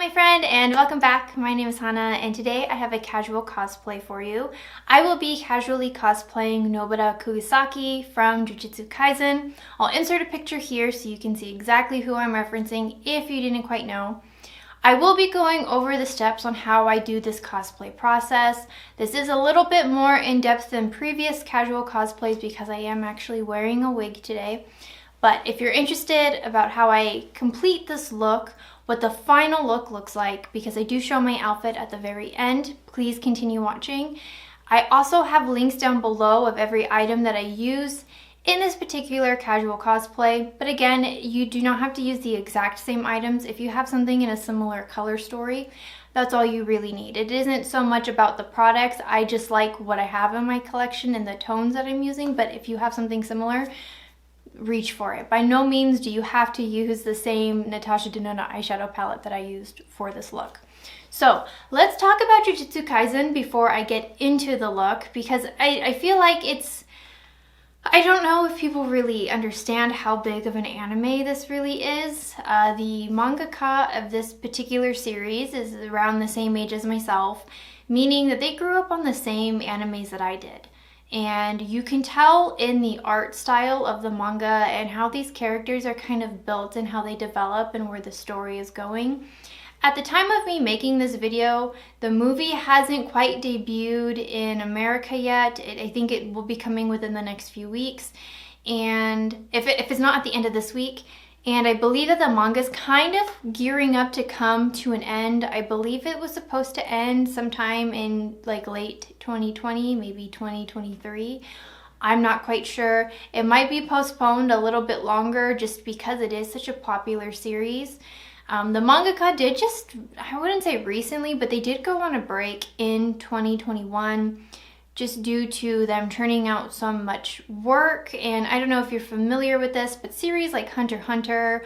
my friend, and welcome back. My name is Hana, and today I have a casual cosplay for you. I will be casually cosplaying Nobara Kugisaki from Jujutsu Kaisen. I'll insert a picture here so you can see exactly who I'm referencing if you didn't quite know. I will be going over the steps on how I do this cosplay process. This is a little bit more in-depth than previous casual cosplays because I am actually wearing a wig today. But if you're interested about how I complete this look, what the final look looks like, because I do show my outfit at the very end, please continue watching. I also have links down below of every item that I use in this particular casual cosplay, but again, you do not have to use the exact same items. If you have something in a similar color story, that's all you really need. It isn't so much about the products. I just like what I have in my collection and the tones that I'm using, but if you have something similar, reach for it. By no means do you have to use the same Natasha Denona eyeshadow palette that I used for this look. So let's talk about Jujutsu Kaisen before I get into the look, because I feel like I don't know if people really understand how big of an anime this really is. The mangaka of this particular series is around the same age as myself, meaning that they grew up on the same animes that I did. And you can tell in the art style of the manga and how these characters are kind of built and how they develop and where the story is going. At the time of me making this video, the movie hasn't quite debuted in America yet. I think it will be coming within the next few weeks. And if it's not at the end of this week, and I believe that the manga is kind of gearing up to come to an end. I believe it was supposed to end sometime in like late 2020, maybe 2023. I'm not quite sure. It might be postponed a little bit longer just because it is such a popular series. The mangaka did just, I wouldn't say recently, but they did go on a break in 2021. Just due to them turning out so much work. And I don't know if you're familiar with this, but series like Hunter x Hunter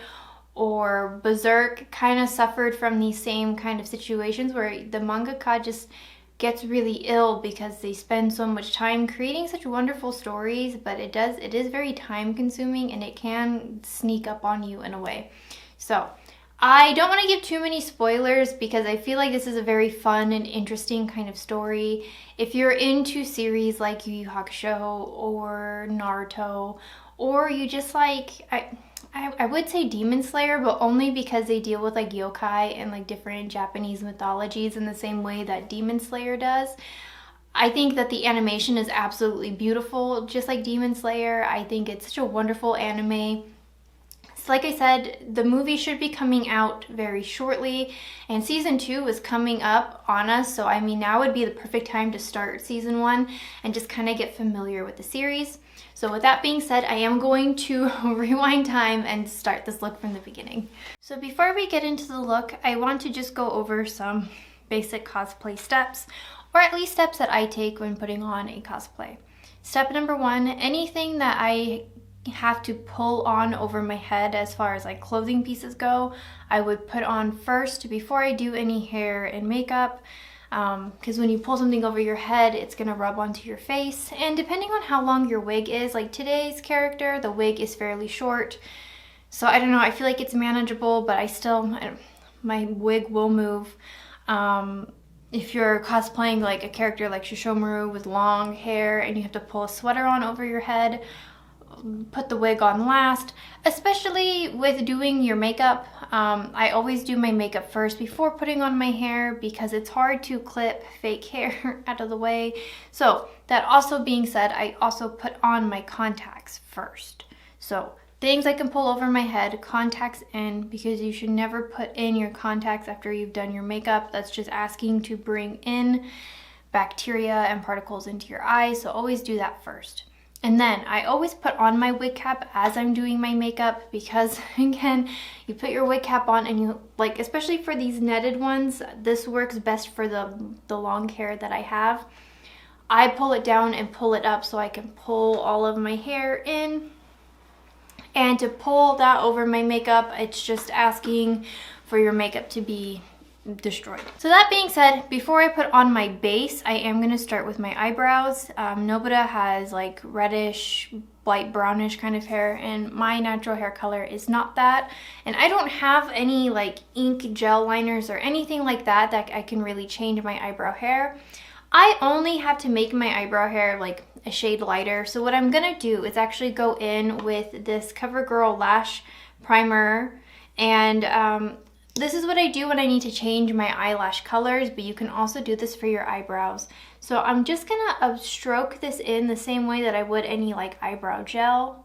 or Berserk kind of suffered from these same kind of situations where the mangaka just gets really ill because they spend so much time creating such wonderful stories, but it is very time consuming and it can sneak up on you in a way. So I don't want to give too many spoilers because I feel like this is a very fun and interesting kind of story. If you're into series like Yu Yu Hakusho or Naruto, or you just like, I would say Demon Slayer, but only because they deal with like yokai and like different Japanese mythologies in the same way that Demon Slayer does. I think that the animation is absolutely beautiful, just like Demon Slayer. I think it's such a wonderful anime. So like I said, the movie should be coming out very shortly, and season 2 is coming up on us, so I mean now would be the perfect time to start season 1 and just kind of get familiar with the series. So with that being said, I am going to rewind time and start this look from the beginning. So before we get into the look, I want to just go over some basic cosplay steps, or at least steps that I take when putting on a cosplay. Step number 1, anything that I have to pull on over my head as far as like clothing pieces go, I would put on first before I do any hair and makeup, because when you pull something over your head, it's gonna rub onto your face. And depending on how long your wig is, like today's character, the wig is fairly short, so I don't know, I feel like it's manageable, but my wig will move. If you're cosplaying like a character like Shishomaru with long hair and you have to pull a sweater on over your head, put the wig on last. Especially with doing your makeup, I always do my makeup first before putting on my hair because it's hard to clip fake hair out of the way. So that also being said, I also put on my contacts first. So things I can pull over my head, contacts in, because you should never put in your contacts after you've done your makeup. That's just asking to bring in bacteria and particles into your eyes, so always do that first. And then I always put on my wig cap as I'm doing my makeup because, again, you put your wig cap on and you, like, especially for these netted ones, this works best for the long hair that I have. I pull it down and pull it up so I can pull all of my hair in. And to pull that over my makeup, it's just asking for your makeup to be destroyed. So that being said, before I put on my base, I am going to start with my eyebrows. Nobara has like reddish light brownish kind of hair, and my natural hair color is not that. And I don't have any like ink gel liners or anything like that that I can really change my eyebrow hair. I only have to make my eyebrow hair like a shade lighter. So what I'm gonna do is actually go in with this CoverGirl lash primer, and this is what I do when I need to change my eyelash colors, but you can also do this for your eyebrows. So I'm just gonna stroke this in the same way that I would any like eyebrow gel.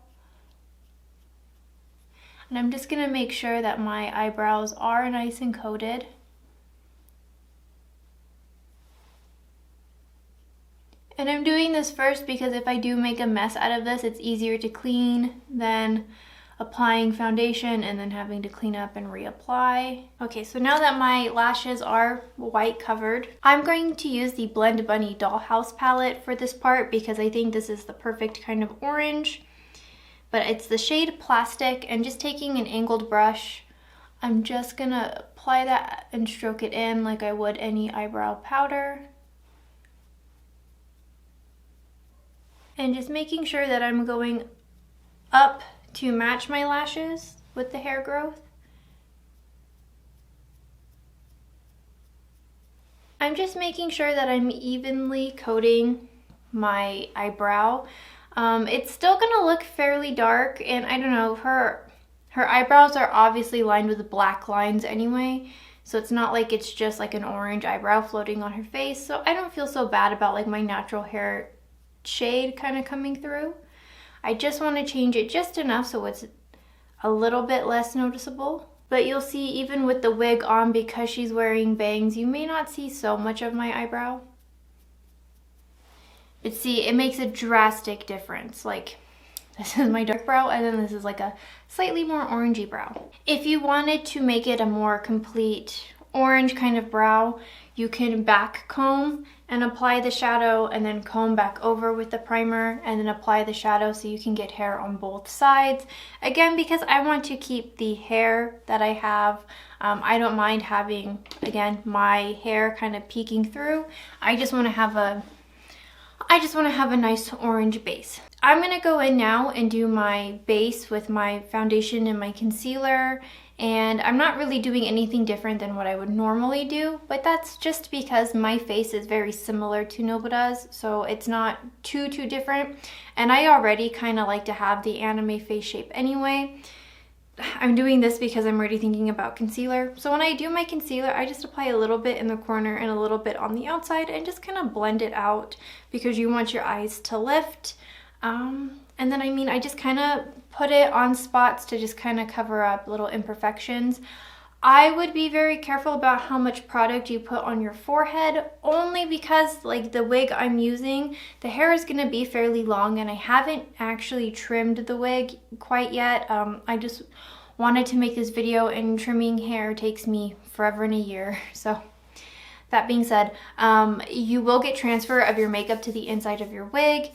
And I'm just gonna make sure that my eyebrows are nice and coated. And I'm doing this first because if I do make a mess out of this, it's easier to clean than applying foundation and then having to clean up and reapply. Okay, so now that my lashes are white covered, I'm going to use the Blend Bunny Dollhouse palette for this part because I think this is the perfect kind of orange. But it's the shade Plastic, and just taking an angled brush, I'm just gonna apply that and stroke it in like I would any eyebrow powder. And just making sure that I'm going up to match my lashes with the hair growth. I'm just making sure that I'm evenly coating my eyebrow. It's still gonna look fairly dark, and I don't know, her eyebrows are obviously lined with black lines anyway, so it's not like it's just like an orange eyebrow floating on her face. So I don't feel so bad about like my natural hair shade kind of coming through. I just want to change it just enough so it's a little bit less noticeable. But you'll see even with the wig on, because she's wearing bangs, you may not see so much of my eyebrow. But see, it makes a drastic difference. Like, this is my dark brow, and then this is like a slightly more orangey brow. If you wanted to make it a more complete orange kind of brow, you can back comb and apply the shadow, and then comb back over with the primer and then apply the shadow, so you can get hair on both sides. Again, because I want to keep the hair that I have, I don't mind having, again, my hair kind of peeking through. I just want to have a nice orange base. I'm gonna go in now and do my base with my foundation and my concealer, and I'm not really doing anything different than what I would normally do, but that's just because my face is very similar to Nobara's, so it's not too different, and I already kind of like to have the anime face shape anyway. I'm doing this because I'm already thinking about concealer. So when I do my concealer, I just apply a little bit in the corner and a little bit on the outside and just kind of blend it out, because you want your eyes to lift. And then I just kind of put it on spots to just kind of cover up little imperfections. I would be very careful about how much product you put on your forehead, only because like the wig I'm using, the hair is going to be fairly long, and I haven't actually trimmed the wig quite yet. I just wanted to make this video, and trimming hair takes me forever and a year. So that being said, you will get transfer of your makeup to the inside of your wig.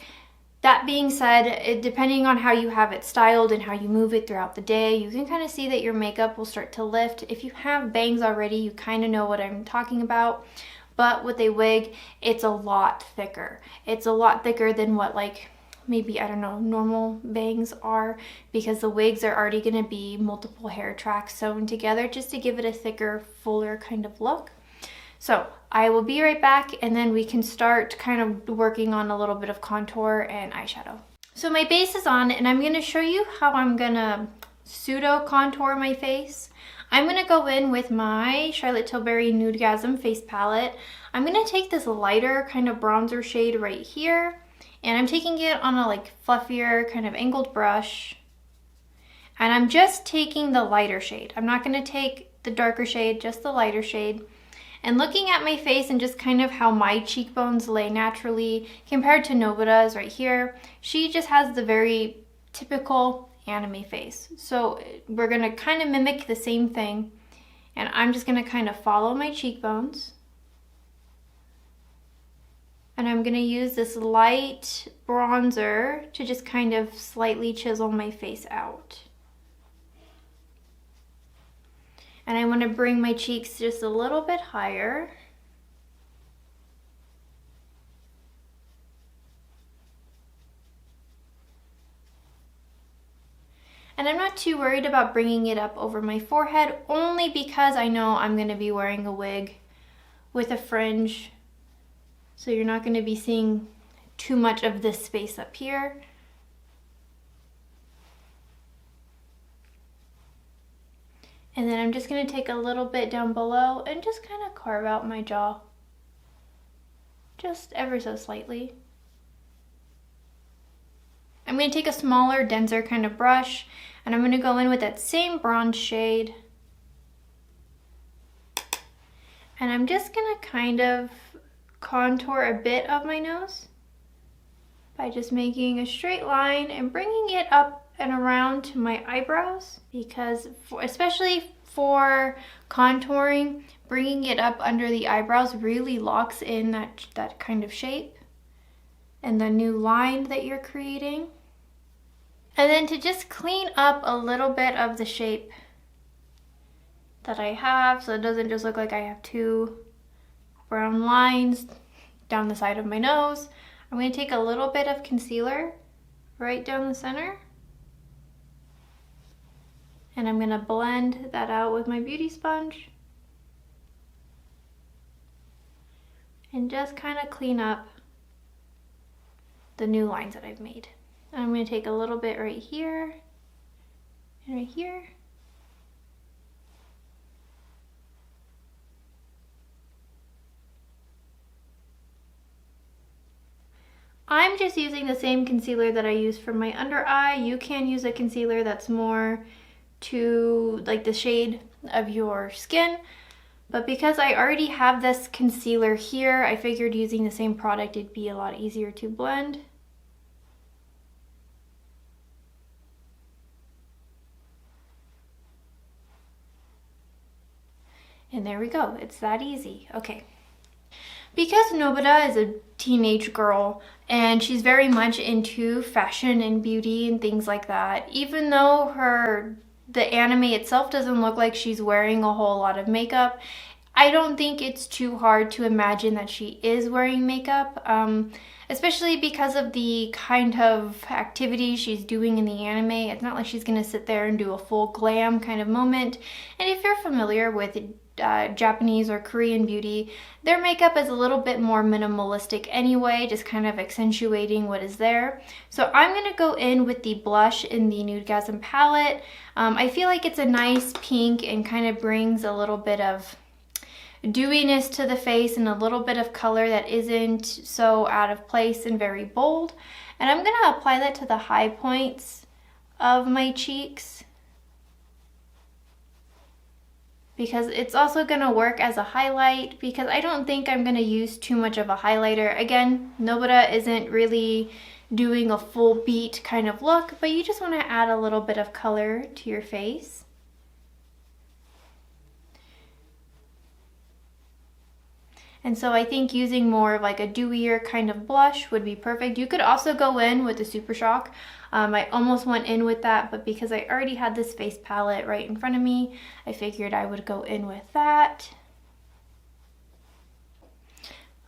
That being said, depending on how you have it styled and how you move it throughout the day, you can kind of see that your makeup will start to lift. If you have bangs already, you kind of know what I'm talking about. But with a wig, it's a lot thicker. It's a lot thicker than what, like, maybe, I don't know, normal bangs are, because the wigs are already going to be multiple hair tracks sewn together just to give it a thicker, fuller kind of look. So I will be right back, and then we can start kind of working on a little bit of contour and eyeshadow. So my base is on, and I'm going to show you how I'm going to pseudo contour my face. I'm going to go in with my Charlotte Tilbury Nudegasm face palette. I'm going to take this lighter kind of bronzer shade right here, and I'm taking it on a like fluffier kind of angled brush. And I'm just taking the lighter shade. I'm not going to take the darker shade, just the lighter shade. And looking at my face and just kind of how my cheekbones lay naturally compared to Nobara's right here, she just has the very typical anime face. So we're going to kind of mimic the same thing, and I'm just going to kind of follow my cheekbones. And I'm going to use this light bronzer to just kind of slightly chisel my face out. And I want to bring my cheeks just a little bit higher. And I'm not too worried about bringing it up over my forehead, only because I know I'm going to be wearing a wig with a fringe. So you're not going to be seeing too much of this space up here. And then I'm just going to take a little bit down below and just kind of carve out my jaw. Just ever so slightly. I'm going to take a smaller, denser kind of brush, and I'm going to go in with that same bronze shade. And I'm just going to kind of contour a bit of my nose by just making a straight line and bringing it up and around to my eyebrows, because especially for contouring, bringing it up under the eyebrows really locks in that kind of shape and the new line that you're creating. And then to just clean up a little bit of the shape that I have, so it doesn't just look like I have two brown lines down the side of my nose, I'm going to take a little bit of concealer right down the center. And I'm going to blend that out with my beauty sponge. And just kind of clean up the new lines that I've made. And I'm going to take a little bit right here and right here. I'm just using the same concealer that I use for my under eye. You can use a concealer that's more to like the shade of your skin, but because I already have this concealer here, I figured using the same product it'd be a lot easier to blend. And there we go, it's that easy. Okay. Because Nobara is a teenage girl and she's very much into fashion and beauty and things like that, even though the anime itself doesn't look like she's wearing a whole lot of makeup, I don't think it's too hard to imagine that she is wearing makeup, especially because of the kind of activities she's doing in the anime. It's not like she's going to sit there and do a full glam kind of moment. And if you're familiar with Japanese or Korean beauty, their makeup is a little bit more minimalistic anyway, just kind of accentuating what is there. So I'm going to go in with the blush in the Nudegasm palette. I feel like it's a nice pink and kind of brings a little bit of dewiness to the face and a little bit of color that isn't so out of place and very bold. And I'm going to apply that to the high points of my cheeks, because it's also going to work as a highlight, because I don't think I'm going to use too much of a highlighter. Again, Nobara isn't really doing a full beat kind of look, but you just want to add a little bit of color to your face. And so I think using more of like a dewier kind of blush would be perfect. You could also go in with the Super Shock. I almost went in with that, but because I already had this face palette right in front of me, I figured I would go in with that.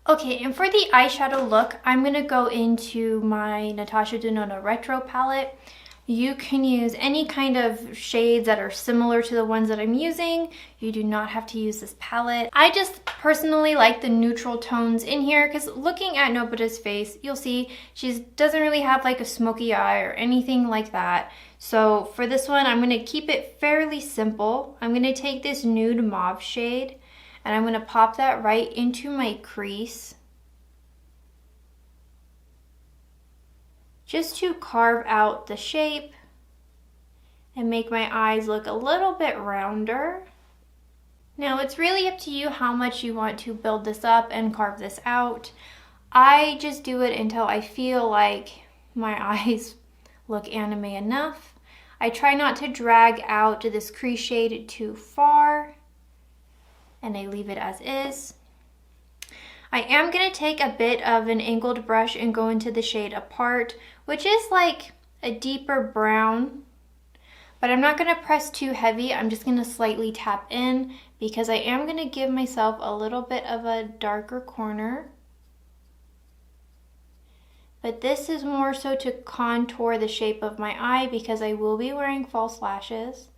Okay, and for the eyeshadow look, I'm going to go into my Natasha Denona Retro palette. You can use any kind of shades that are similar to the ones that I'm using. You do not have to use this palette. I just personally like the neutral tones in here, because looking at Nobara's face, you'll see she doesn't really have like a smoky eye or anything like that. So for this one, I'm going to keep it fairly simple. I'm going to take this nude mauve shade and I'm going to pop that right into my crease, just to carve out the shape and make my eyes look a little bit rounder. Now it's really up to you how much you want to build this up and carve this out. I just do it until I feel like my eyes look anime enough. I try not to drag out this crease shade too far, and I leave it as is. I am going to take a bit of an angled brush and go into the shade Apart, which is like a deeper brown, but I'm not going to press too heavy. I'm just going to slightly tap in, because I am going to give myself a little bit of a darker corner. but this is more so to contour the shape of my eye because I will be wearing false lashes.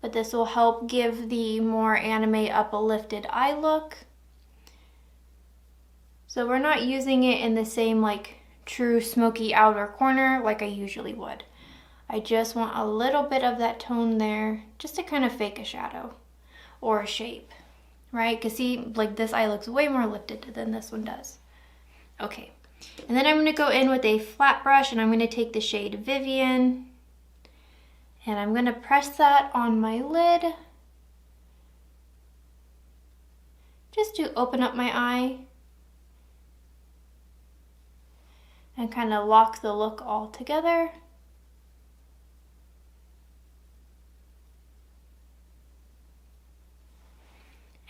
But this will help give the more anime uplifted eye look. So we're not using it in the same like true smoky outer corner like I usually would. I just want a little bit of that tone there just to kind of fake a shadow or a shape, right? Because see, like this eye looks way more lifted than this one does. Okay, and then I'm going to go in with a flat brush and I'm going to take the shade Vivian and I'm going to press that on my lid just to open up my eye and kind of lock the look all together.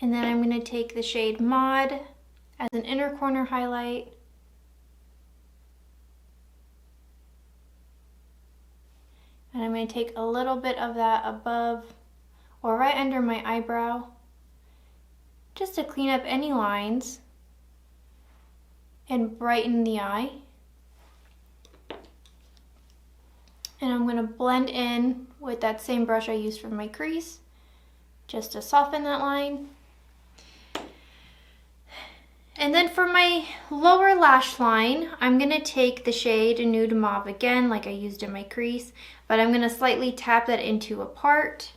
And then I'm going to take the shade Mod as an inner corner highlight. And I'm going to take a little bit of that above or right under my eyebrow just to clean up any lines and brighten the eye. And I'm going to blend in with that same brush I used for my crease just to soften that line. And then for my lower lash line, I'm going to take the shade Nude Mauve again, like I used in my crease, but I'm going to slightly tap that into a part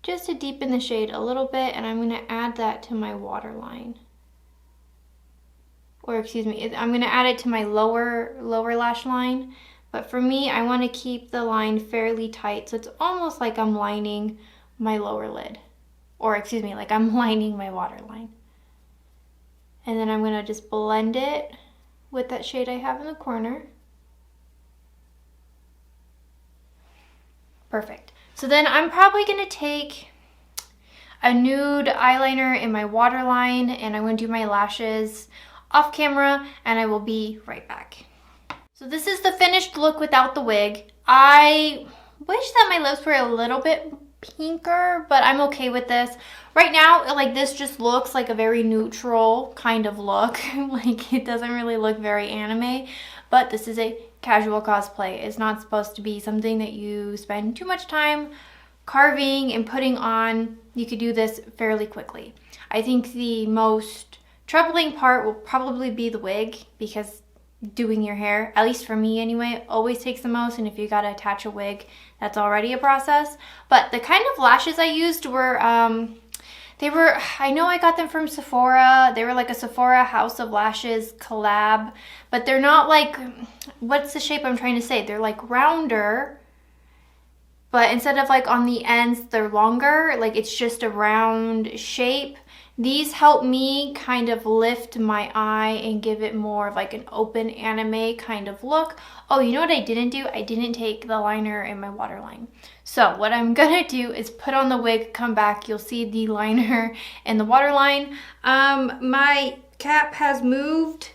just to deepen the shade a little bit, and I'm going to add that to my waterline. Or excuse me, I'm going to add it to my lower lash line, but for me, I want to keep the line fairly tight, so it's almost like I'm lining my lower lid. Or excuse me, like I'm lining my waterline. And then I'm going to just blend it with that shade I have in the corner. Perfect. So then I'm probably going to take a nude eyeliner in my waterline and I'm going to do my lashes off camera and I will be right back. So this is the finished look without the wig. I wish that my lips were a little bit pinker, but I'm okay with this. Right now, like this just looks like a very neutral kind of look. Like it doesn't really look very anime, but this is a casual cosplay. It's not supposed to be something that you spend too much time carving and putting on. You could do this fairly quickly. I think the most troubling part will probably be the wig because doing your hair, at least for me anyway, always takes the most, and if you gotta attach a wig, that's already a process. But the kind of lashes I used were, I know I got them from Sephora. They were like a Sephora House of Lashes collab, but they're not like, what's the shape I'm trying to say? They're like rounder, but instead of like on the ends, they're longer, like it's just a round shape. These help me kind of lift my eye and give it more of like an open anime kind of look. Oh, you know what I didn't do? I didn't take the liner in my waterline. So what I'm gonna do is put on the wig, come back, you'll see the liner and the waterline. My cap has moved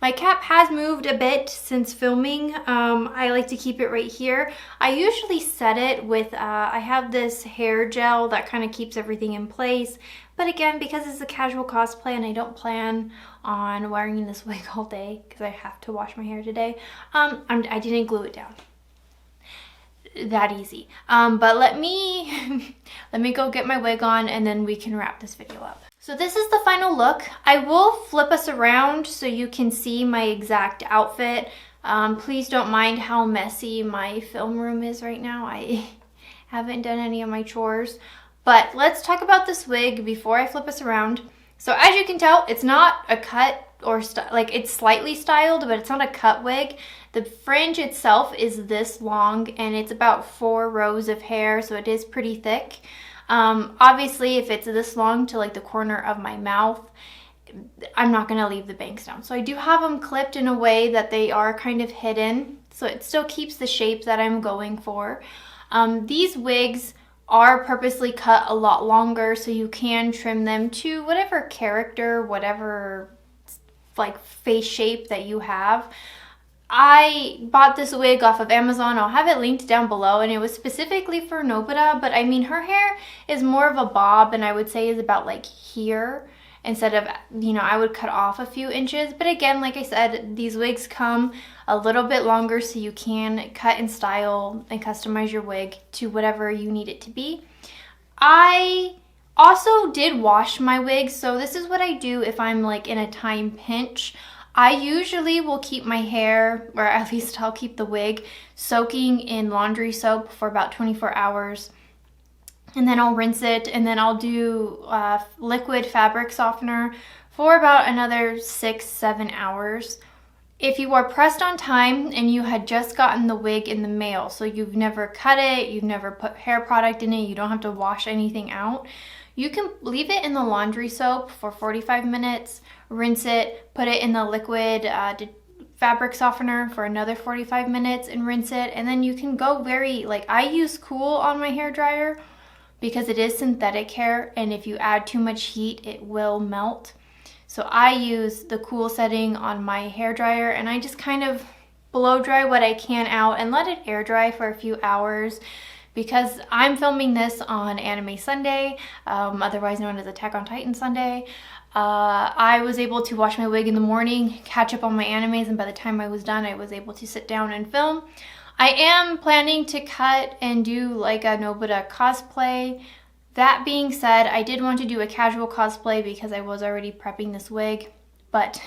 my cap has moved a bit since filming. I like to keep it right here. I usually set it with, I have this hair gel that kind of keeps everything in place. But again, because it's a casual cosplay and I don't plan on wearing this wig all day because I have to wash my hair today, I didn't glue it down. That easy. But let me go get my wig on and then we can wrap this video up. So this is the final look. I will flip us around so you can see my exact outfit. Please don't mind how messy my film room is right now. I haven't done any of my chores. But let's talk about this wig before I flip us around. So as you can tell, it's not a cut or like it's slightly styled, but it's not a cut wig. The fringe itself is this long and it's about 4 rows of hair, so it is pretty thick. Obviously, if it's this long to like the corner of my mouth, I'm not going to leave the bangs down. So I do have them clipped in a way that they are kind of hidden, so it still keeps the shape that I'm going for. These wigs are purposely cut a lot longer so you can trim them to whatever character, whatever like face shape that you have. I bought this wig off of Amazon. I'll have it linked down below, and it was specifically for Nobara, but I mean her hair is more of a bob and I would say is about like here, instead of, you know, I would cut off a few inches. But again, like I said, these wigs come a little bit longer, so you can cut and style and customize your wig to whatever you need it to be. I also did wash my wig, so this is what I do if I'm like in a time pinch. I usually will keep my hair, or at least I'll keep the wig, soaking in laundry soap for about 24 hours. And then I'll rinse it, and then I'll do liquid fabric softener for about another 6-7 hours. If you are pressed on time and you had just gotten the wig in the mail, so you've never cut it, you've never put hair product in it, you don't have to wash anything out, you can leave it in the laundry soap for 45 minutes, rinse it, put it in the liquid fabric softener for another 45 minutes and rinse it, and then you can go very, like, I use cool on my hair dryer because it is synthetic hair, and if you add too much heat, it will melt. So I use the cool setting on my hair dryer, and I just kind of blow dry what I can out and let it air dry for a few hours. Because I'm filming this on Anime Sunday, otherwise known as Attack on Titan Sunday, I was able to wash my wig in the morning, catch up on my animes, and by the time I was done, I was able to sit down and film. I am planning to cut and do like a Nobara cosplay. That being said, I did want to do a casual cosplay because I was already prepping this wig, but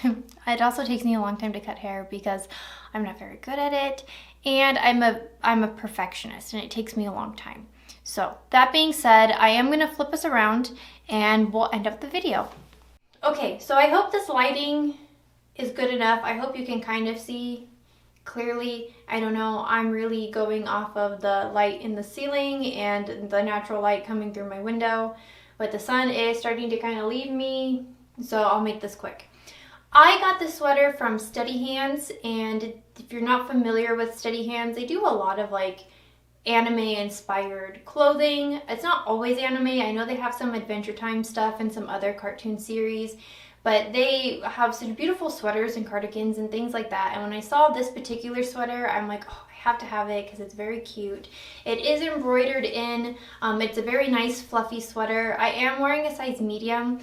it also takes me a long time to cut hair because I'm not very good at it, and I'm a perfectionist, and it takes me a long time. So that being said, I am gonna flip us around and we'll end up the video. Okay, so I hope this lighting is good enough. I hope you can kind of see clearly. I don't know, I'm really going off of the light in the ceiling and the natural light coming through my window, but the sun is starting to kind of leave me, so I'll make this quick. I got this sweater from Steady Hands, and if you're not familiar with Steady Hands, they do a lot of like anime inspired clothing. It's not always anime. I know they have some Adventure Time stuff and some other cartoon series, but they have such beautiful sweaters and cardigans and things like that. And when I saw this particular sweater, I'm like, oh, I have to have it because it's very cute. It is embroidered in. It's a very nice fluffy sweater. I am wearing a size medium.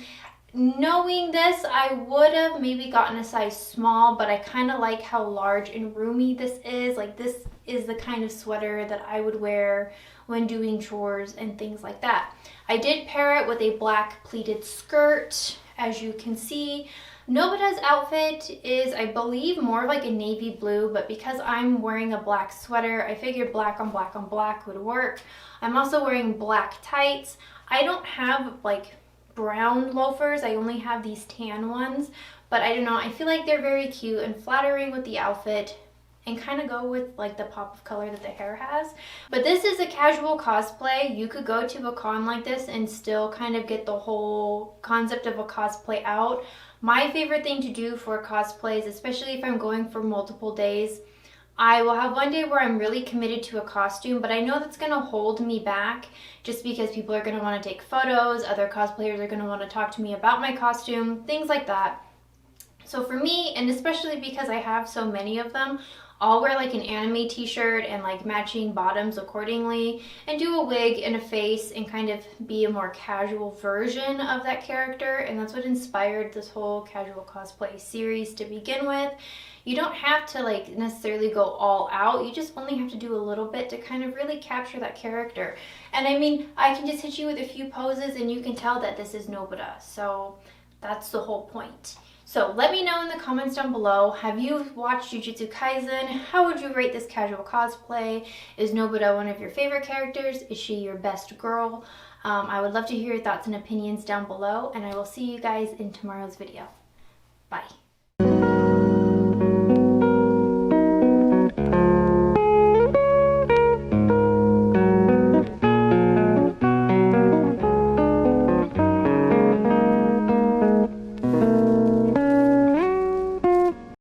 Knowing this, I would have maybe gotten a size small, but I kind of like how large and roomy this is. Like, this is the kind of sweater that I would wear when doing chores and things like that. I did pair it with a black pleated skirt, as you can see. Nobara's outfit is, I believe, more like a navy blue, but because I'm wearing a black sweater, I figured black on black on black would work. I'm also wearing black tights. I don't have like brown loafers, I only have these tan ones, but I don't know, I feel like they're very cute and flattering with the outfit and kind of go with like the pop of color that the hair has. But this is a casual cosplay. You could go to a con like this and still kind of get the whole concept of a cosplay out. My favorite thing to do for cosplays, especially if I'm going for multiple days, I will have one day where I'm really committed to a costume, but I know that's going to hold me back just because people are going to want to take photos, other cosplayers are going to want to talk to me about my costume, things like that. So for me, and especially because I have so many of them, I'll wear like an anime t-shirt and like matching bottoms accordingly and do a wig and a face and kind of be a more casual version of that character. And that's what inspired this whole casual cosplay series to begin with. You don't have to like necessarily go all out. You just only have to do a little bit to kind of really capture that character. And I mean, I can just hit you with a few poses and you can tell that this is Nobara. So that's the whole point. So let me know in the comments down below, have you watched Jujutsu Kaisen? How would you rate this casual cosplay? Is Nobara one of your favorite characters? Is she your best girl? I would love to hear your thoughts and opinions down below, and I will see you guys in tomorrow's video. Bye.